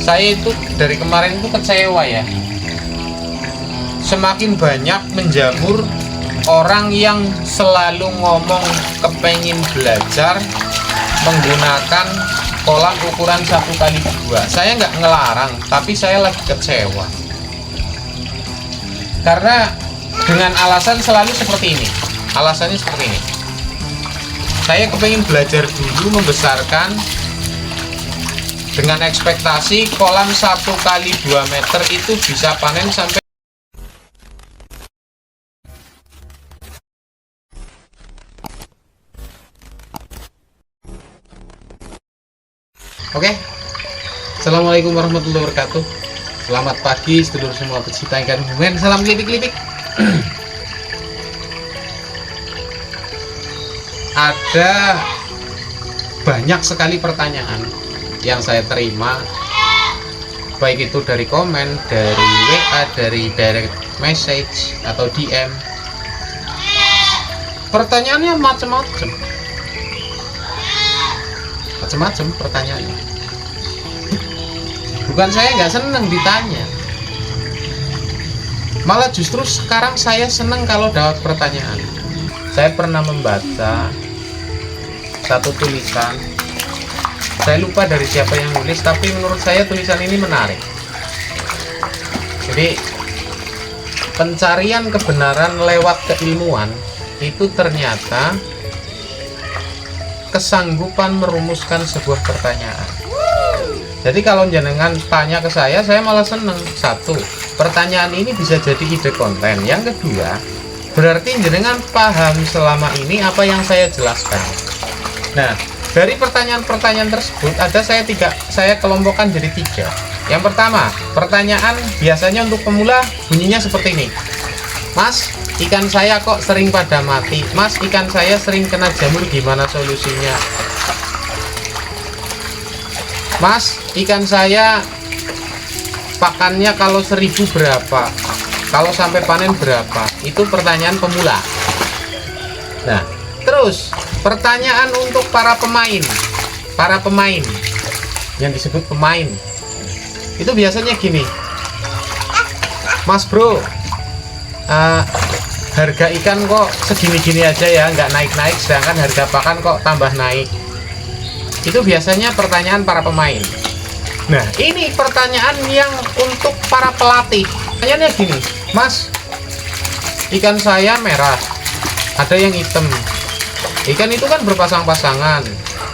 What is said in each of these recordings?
Saya itu dari kemarin itu kecewa ya. Semakin banyak menjamur orang yang selalu ngomong kepengen belajar menggunakan kolam ukuran 1x2. Saya nggak ngelarang, tapi saya lagi kecewa karena dengan alasan selalu seperti ini. Alasannya seperti ini: saya kepengen belajar dulu membesarkan dengan ekspektasi kolam 1x2 meter itu bisa panen sampai. Oke, assalamualaikum warahmatullahi wabarakatuh. Selamat pagi sedulur semua pecinta ikan bunga. Salam klitik-klitik. Ada banyak sekali pertanyaan yang saya terima, baik itu dari komen, dari WA, dari direct message atau DM. Pertanyaannya macam-macam pertanyaannya. Bukan saya nggak seneng ditanya, malah justru sekarang saya seneng kalau dapat pertanyaan. Saya pernah membaca satu tulisan, saya lupa dari siapa yang nulis, tapi menurut saya tulisan ini menarik. Jadi pencarian kebenaran lewat keilmuan itu ternyata kesanggupan merumuskan sebuah pertanyaan. Jadi kalau jenengan tanya ke saya malah seneng. Satu, pertanyaan ini bisa jadi ide konten. Yang kedua, berarti jenengan paham selama ini apa yang saya jelaskan. Nah, dari pertanyaan-pertanyaan tersebut ada saya kelompokkan jadi 3. Yang pertama, pertanyaan biasanya untuk pemula bunyinya seperti ini: Mas, ikan saya kok sering pada mati. Mas, ikan saya sering kena jamur, gimana solusinya? Mas, ikan saya pakannya kalau 1000 berapa? Kalau sampai panen berapa? Itu pertanyaan pemula. Nah, terus pertanyaan untuk para pemain yang disebut pemain itu biasanya gini: Mas bro, harga ikan kok segini-gini aja ya, nggak naik-naik, sedangkan harga pakan kok tambah naik. Itu biasanya pertanyaan para pemain. Nah, ini pertanyaan yang untuk para pelatih. Pertanyaannya gini: Mas, ikan saya merah, ada yang hitam. Ikan itu kan berpasang-pasangan.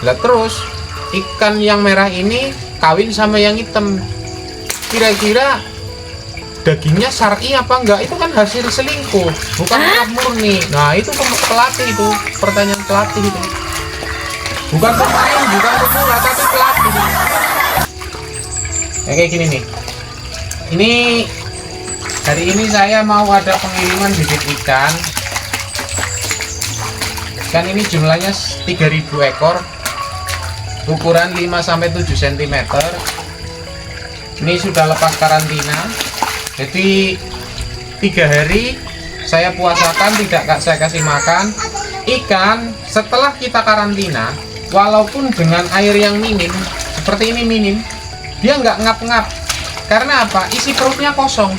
Lah terus ikan yang merah ini kawin sama yang hitam, kira-kira dagingnya syar'i apa enggak? Itu kan hasil selingkuh, bukan murni. Nah, itu pelatih, itu pertanyaan pelatih itu. Bukan pemain, bukan pemula, tapi pelatih. Ya, kayak gini nih. Ini hari ini saya mau ada pengiriman bibit ikan. Ikan ini jumlahnya 3000 ekor. Ukuran 5-7 cm. Ini sudah lepas karantina. Jadi 3 hari saya puasakan, tidak saya kasih makan. Ikan setelah kita karantina, walaupun dengan air yang minim seperti ini, minim, dia nggak ngap-ngap. Karena apa? Isi perutnya kosong.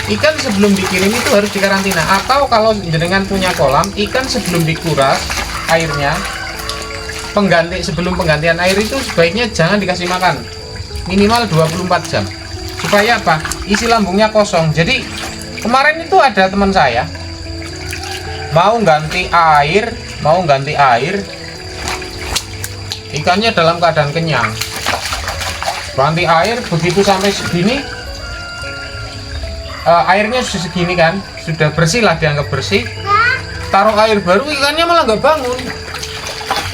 Ikan sebelum dikirim itu harus dikarantina. Atau kalau jenengan punya kolam, ikan sebelum dikuras airnya, sebelum penggantian air itu sebaiknya jangan dikasih makan, minimal 24 jam. Supaya apa? Isi lambungnya kosong. Jadi kemarin itu ada teman saya mau ganti air, ikannya dalam keadaan kenyang. Ganti air, begitu sampai segini, airnya sudah segini kan, sudah bersih lah, dianggap bersih. Taruh air baru, ikannya malah nggak bangun.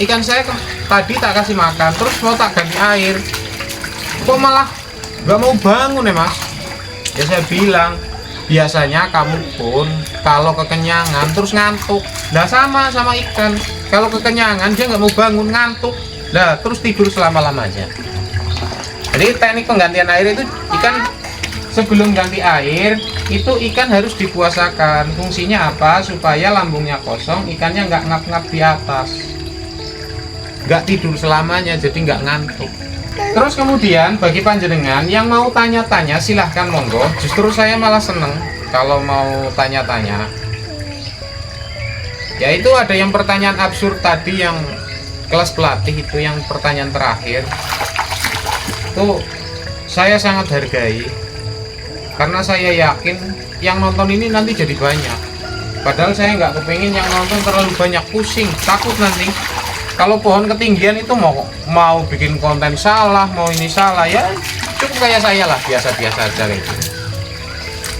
Ikan saya tadi tak kasih makan, terus mau tak ganti air, kok malah nggak mau bangun ya mas. Ya saya bilang, biasanya kamu pun kalau kekenyangan terus ngantuk. Nah sama ikan, kalau kekenyangan dia nggak mau bangun, ngantuk, nah terus tidur selama-lamanya. Jadi teknik penggantian air itu, ikan sebelum ganti air itu ikan harus dipuasakan. Fungsinya apa? Supaya lambungnya kosong, ikannya nggak ngap-ngap di atas, nggak tidur selamanya, jadi nggak ngantuk. Terus kemudian bagi panjenengan yang mau tanya-tanya silahkan monggo. Justru saya malah seneng kalau mau tanya-tanya. Yaitu ada yang pertanyaan absurd tadi yang kelas pelatih itu, yang pertanyaan terakhir. Tuh saya sangat hargai. Karena saya yakin yang nonton ini nanti jadi banyak. Padahal saya nggak kepingin yang nonton terlalu banyak, pusing, takut nanti kalau pohon ketinggian itu mau bikin konten salah, mau ini salah, ya cukup kayak saya lah, biasa-biasa aja gitu.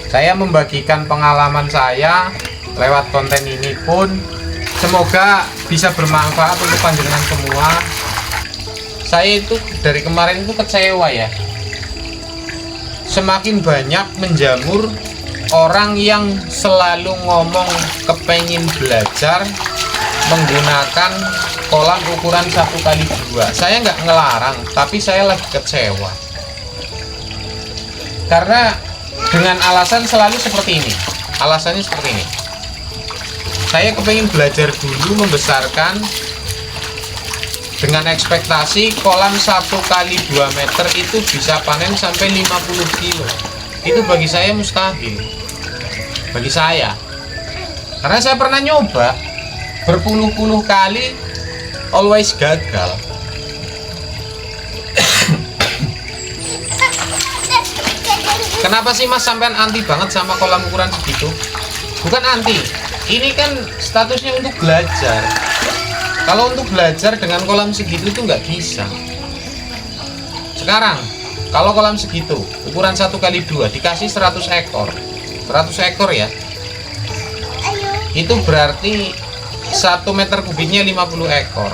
Saya membagikan pengalaman saya lewat konten ini pun semoga bisa bermanfaat untuk panjenengan semua. Saya itu dari kemarin itu kecewa ya, semakin banyak menjamur orang yang selalu ngomong kepengen belajar menggunakan kolam ukuran 1x2. Saya nggak ngelarang, tapi saya lagi kecewa karena dengan alasan selalu seperti ini. Alasannya seperti ini: saya kepengen belajar dulu membesarkan dengan ekspektasi kolam 1x2 meter itu bisa panen sampai 50 kilo. Itu bagi saya mustahil, bagi saya, karena saya pernah nyoba berpuluh-puluh kali, always gagal. Kenapa sih Mas sampean anti banget sama kolam ukuran segitu? Bukan anti, ini kan statusnya untuk belajar. Kalau untuk belajar dengan kolam segitu itu nggak bisa. Sekarang kalau kolam segitu ukuran 1x2 dikasih 100 ekor 100 ekor ya, itu berarti 1 meter kubiknya 50 ekor.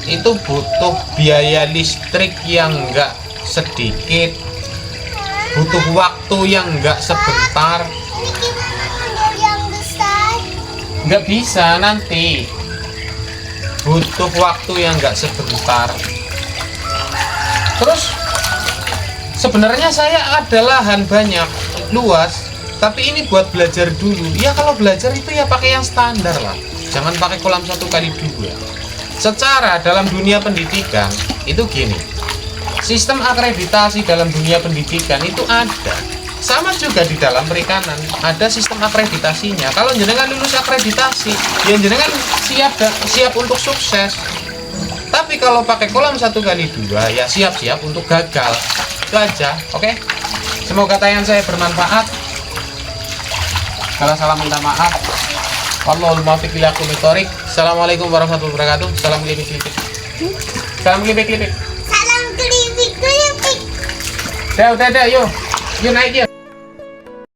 Itu butuh biaya listrik yang enggak sedikit, butuh waktu yang enggak sebentar. Enggak bisa, nanti butuh waktu yang enggak sebentar. Terus sebenarnya saya ada lahan banyak, luas, tapi ini buat belajar dulu. Ya kalau belajar itu ya pakai yang standar lah, jangan pakai kolam 1x2. Secara dalam dunia pendidikan itu gini, sistem akreditasi dalam dunia pendidikan itu ada. Sama juga di dalam perikanan ada sistem akreditasinya. Kalau jenengan lulus akreditasi, ya jenengan siap untuk sukses. Tapi kalau pakai kolam 1x2 ya siap-siap untuk gagal. Itu aja, oke? Semoga tayangan saya bermanfaat. Kalau salah minta maaf. Wallahul muwaffiq ila aqwamit thoriq. Assalamualaikum warahmatullahi wabarakatuh. Salam kelipik-kelipik. Salam kelipik-kelipik. Salam kelipik-kelipik. Udah, yuk. Yuk naik yuk.